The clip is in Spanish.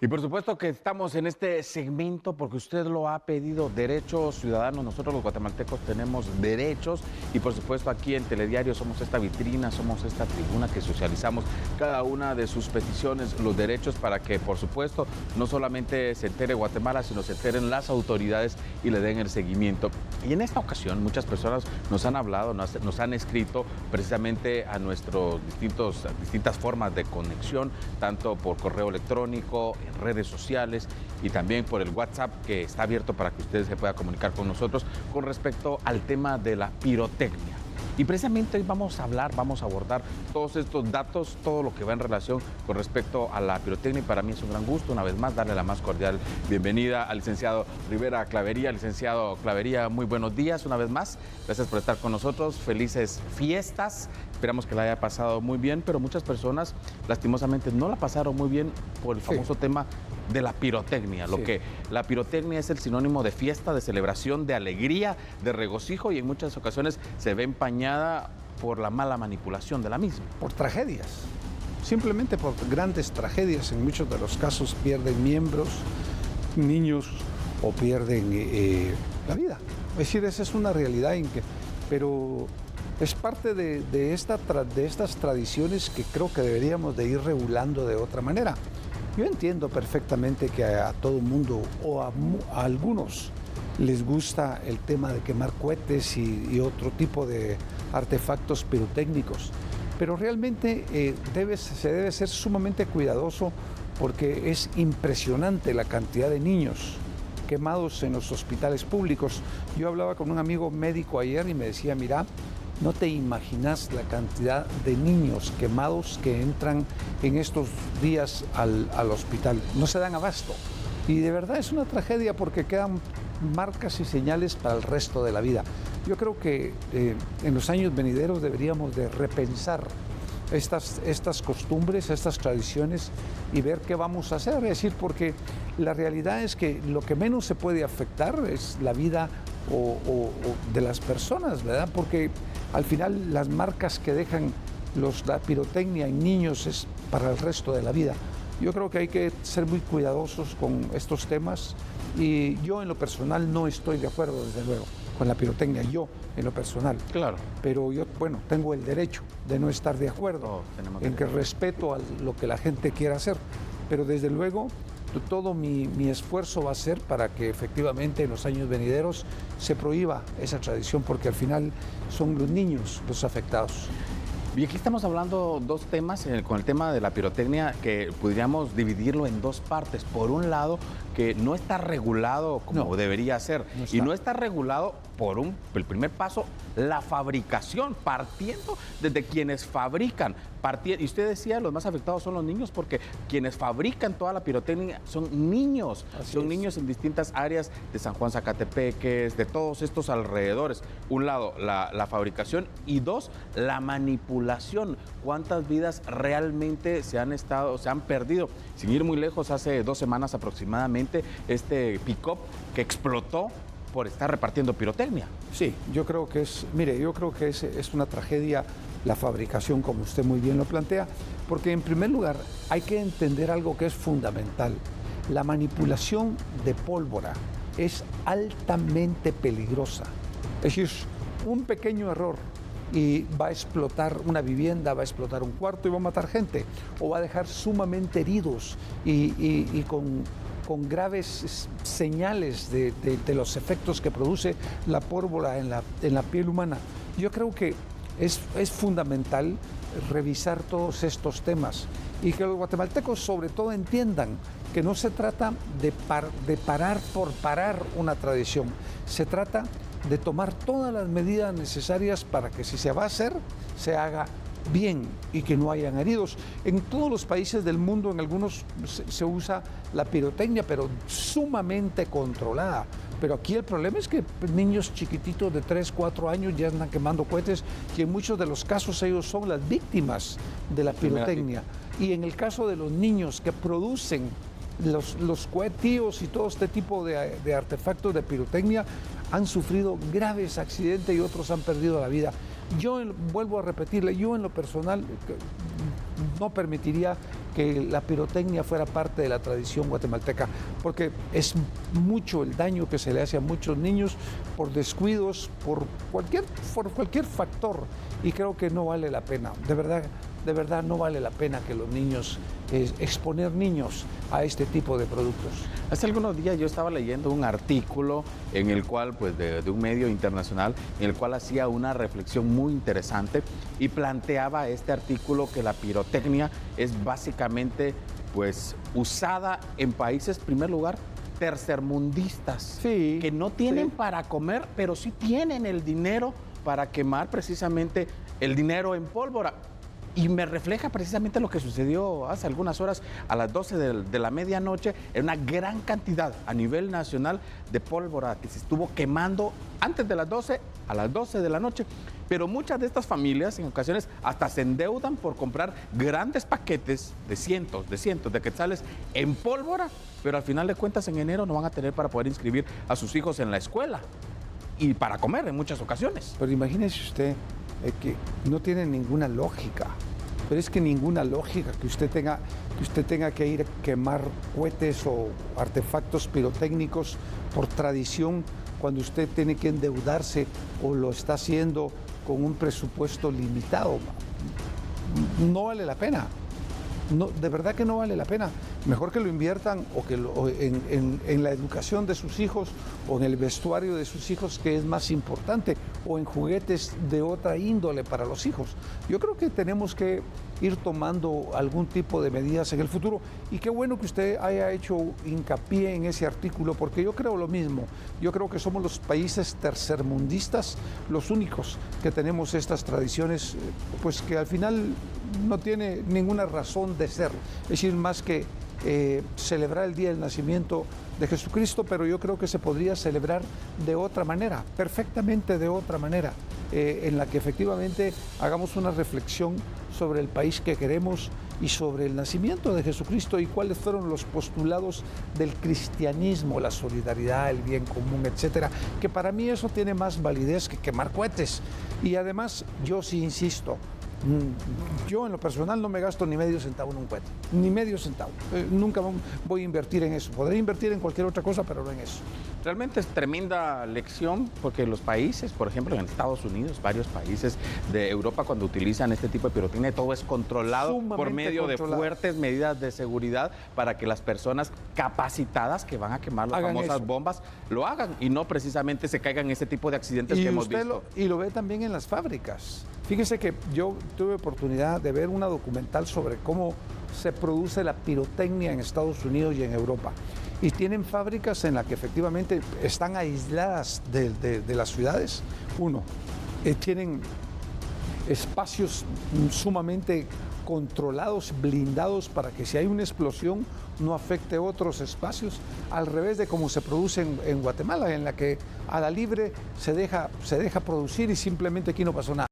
Y por supuesto que estamos en este segmento porque usted lo ha pedido, derechos ciudadanos. Nosotros los guatemaltecos tenemos derechos y por supuesto aquí en Telediario somos esta vitrina, somos esta tribuna que socializamos cada una de sus peticiones, los derechos para que por supuesto no solamente se entere Guatemala, sino se enteren las autoridades y le den el seguimiento. Y en esta ocasión muchas personas nos han hablado, nos han escrito precisamente a nuestros distintas formas de conexión, tanto por correo electrónico, en redes sociales y también por el WhatsApp, que está abierto para que usted se pueda comunicar con nosotros con respecto al tema de la pirotecnia. Y precisamente hoy vamos a abordar todos estos datos, todo lo que va en relación con respecto a la pirotecnia. Y para mí es un gran gusto, una vez más, darle la más cordial bienvenida al licenciado Rivera Clavería. Licenciado Clavería, muy buenos días una vez más. Gracias por estar con nosotros. Felices fiestas. Esperamos que la haya pasado muy bien, pero muchas personas lastimosamente no la pasaron muy bien por el famoso tema de la pirotecnia. Lo que la pirotecnia es el sinónimo de fiesta, de celebración, de alegría, de regocijo, y en muchas ocasiones se ve empañada por la mala manipulación de la misma. Por tragedias, simplemente por grandes tragedias. En muchos de los casos pierden miembros, niños, o pierden la vida. Es decir, esa es una realidad, pero es parte de estas tradiciones que creo que deberíamos de ir regulando de otra manera. Yo entiendo perfectamente que a todo el mundo o a algunos les gusta el tema de quemar cohetes y otro tipo de artefactos pirotécnicos, pero realmente se debe ser sumamente cuidadoso porque es impresionante la cantidad de niños quemados en los hospitales públicos. Yo hablaba con un amigo médico ayer y me decía, mira, no te imaginas la cantidad de niños quemados que entran en estos días al hospital. No se dan abasto. Y de verdad es una tragedia porque quedan marcas y señales para el resto de la vida. Yo creo que en los años venideros deberíamos de repensar estas costumbres, estas tradiciones y ver qué vamos a hacer. Es decir, porque la realidad es que lo que menos se puede afectar es la vida de las personas, ¿verdad? Porque al final las marcas que dejan la pirotecnia en niños es para el resto de la vida. Yo creo que hay que ser muy cuidadosos con estos temas y yo en lo personal no estoy de acuerdo, desde luego, con la pirotecnia, yo en lo personal. Claro. Pero yo, bueno, tengo el derecho de no estar de acuerdo, en que respeto a lo que la gente quiera hacer, pero desde luego todo mi esfuerzo va a ser para que efectivamente en los años venideros se prohíba esa tradición, porque al final son los niños los afectados. Y aquí estamos hablando dos temas, con el tema de la pirotecnia, que podríamos dividirlo en dos partes. Por un lado, que no está regulado como debería ser. Y no está regulado por el primer paso, la fabricación, partiendo desde quienes fabrican. Y usted decía, los más afectados son los niños, porque quienes fabrican toda la pirotecnia son niños. Son niños en distintas áreas de San Juan Zacatepeques, de todos estos alrededores. Un lado, la fabricación, y dos, la manipulación. ¿Cuántas vidas realmente se han perdido? Sin ir muy lejos, hace 2 semanas aproximadamente, este pick-up que explotó por estar repartiendo pirotecnia. Sí, yo creo que es una tragedia la fabricación, como usted muy bien lo plantea, porque en primer lugar hay que entender algo que es fundamental. La manipulación de pólvora es altamente peligrosa. Es decir, un pequeño error y va a explotar una vivienda, va a explotar un cuarto y va a matar gente, o va a dejar sumamente heridos y con graves señales de los efectos que produce la pólvora en la piel humana. Yo creo que es fundamental revisar todos estos temas y que los guatemaltecos sobre todo entiendan que no se trata de parar por parar una tradición, se trata de tomar todas las medidas necesarias para que si se va a hacer, se haga bien y que no hayan heridos. En todos los países del mundo, en algunos se usa la pirotecnia, pero sumamente controlada. Pero aquí el problema es que niños chiquititos de 3, 4 años ya andan quemando cohetes, y en muchos de los casos ellos son las víctimas de la pirotecnia. Y en el caso de los niños que producen los cohetíos y todo este tipo de artefactos de pirotecnia, han sufrido graves accidentes y otros han perdido la vida. Yo vuelvo a repetirle, yo en lo personal no permitiría que la pirotecnia fuera parte de la tradición guatemalteca, porque es mucho el daño que se le hace a muchos niños por descuidos, por cualquier factor, y creo que no vale la pena, de verdad no vale la pena que los niños, exponer niños a este tipo de productos. Hace algunos días yo estaba leyendo un artículo en el cual, pues de un medio internacional, en el cual hacía una reflexión muy interesante y planteaba este artículo que la pirotecnia es básicamente pues usada en países, en primer lugar, tercermundistas, Sí, que no tienen sí. para comer, pero sí tienen el dinero para quemar precisamente el dinero en pólvora. Y me refleja precisamente lo que sucedió hace algunas horas a las 12 de la medianoche, en una gran cantidad a nivel nacional de pólvora que se estuvo quemando antes de las 12 a las 12 de la noche. Pero muchas de estas familias en ocasiones hasta se endeudan por comprar grandes paquetes de cientos de quetzales en pólvora, pero al final de cuentas en enero no van a tener para poder inscribir a sus hijos en la escuela y para comer en muchas ocasiones. Pero imagínese usted que no tiene ninguna lógica. Pero es que ninguna lógica que usted tenga que ir a quemar cohetes o artefactos pirotécnicos por tradición cuando usted tiene que endeudarse o lo está haciendo con un presupuesto limitado. No vale la pena. No, de verdad que no vale la pena. Mejor que lo inviertan en la educación de sus hijos o en el vestuario de sus hijos, que es más importante, o en juguetes de otra índole para los hijos. Yo creo que tenemos que ir tomando algún tipo de medidas en el futuro, y qué bueno que usted haya hecho hincapié en ese artículo, porque yo creo lo mismo. Yo creo que somos los países tercermundistas los únicos que tenemos estas tradiciones, pues que al final no tiene ninguna razón de ser, es decir, más que celebrar el día del nacimiento de Jesucristo, pero yo creo que se podría celebrar de otra manera, perfectamente de otra manera, en la que efectivamente hagamos una reflexión sobre el país que queremos y sobre el nacimiento de Jesucristo y cuáles fueron los postulados del cristianismo, la solidaridad, el bien común, etcétera, que para mí eso tiene más validez que quemar cohetes. Y además, yo sí insisto, yo en lo personal no me gasto ni medio centavo en un cohete, ni medio centavo. Nunca voy a invertir en eso. Podré invertir en cualquier otra cosa, pero no en eso. Realmente es tremenda lección porque los países, por ejemplo en Estados Unidos, varios países de Europa, cuando utilizan este tipo de pirotecnia, todo es controlado por medio de fuertes medidas de seguridad para que las personas capacitadas que van a quemar las famosas bombas lo hagan y no precisamente se caigan en este tipo de accidentes que hemos visto. Y lo ve también en las fábricas. Fíjese que yo tuve oportunidad de ver una documental sobre cómo se produce la pirotecnia en Estados Unidos y en Europa. Y tienen fábricas en las que efectivamente están aisladas de las ciudades. Tienen espacios sumamente controlados, blindados, para que si hay una explosión no afecte otros espacios, al revés de como se produce en Guatemala, en la que a la libre se deja producir y simplemente aquí no pasó nada.